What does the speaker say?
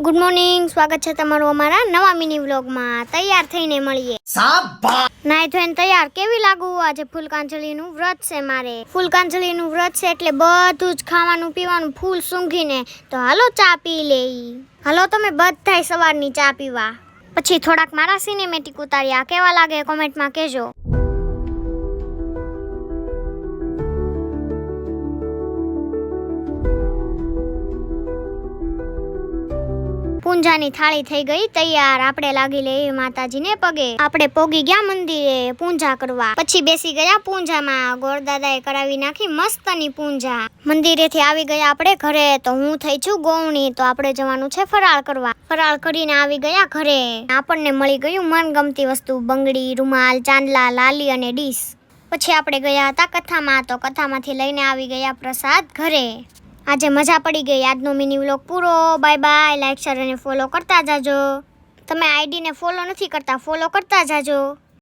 Good morning, સ્વાગત છે તમારું અમારા નવા મિની વ્લોગમાં। તૈયાર થઈને મળીએ। નાઈ ધોઈને તૈયાર કેવી લાગુ? આજે ફૂલકાંજળીનું વ્રત છે મારે। ફૂલકાંજળીનું વ્રત છે એટલે બધું જ ખાવાનું પીવાનું ફૂલ સૂંઘીને તો હાલો ચા પી લેઈ। હાલો તમે બધાય સવારની ચા પીવા। પછી થોડાક મારા સિનેમેટિક ઉતાર્યા, કેવા લાગે કોમેન્ટમાં કહેજો। પૂંજાની થાળી થઈ ગઈ તૈયાર। આપણે લાગી લઈએ માતાજીને પગે। આપણે પોગી ગયા મંદિરે પૂંજા કરવા। પછી બેસી ગયા પૂંજામાં। ગોરદાદાએ કરાવી નાખી મસ્તની પૂંજા। મંદિરેથી આવી ગયા આપણે ઘરે। તો હું થઈ છું ગૌણી, તો આપણે જવાનું છે ફરાળ કરવા। ફરાળ કરીને આવી ગયા ઘરે। આપણને મળી ગયું મનગમતી વસ્તુ, બંગડી, રૂમાલ, ચાંદલા, લાલી અને ડીશ। પછી આપણે ગયા હતા કથામાં, તો કથામાંથી લઈને આવી ગયા પ્રસાદ ઘરે। આજે મજા પડી ગઈ। આજનો મિની વ્લોગ પૂરો। Bye bye. લાઈક, શેર અને ફોલો કરતા જાજો। તમે આઈડીને ફોલો નથી કરતા, ફોલો કરતા જાજો।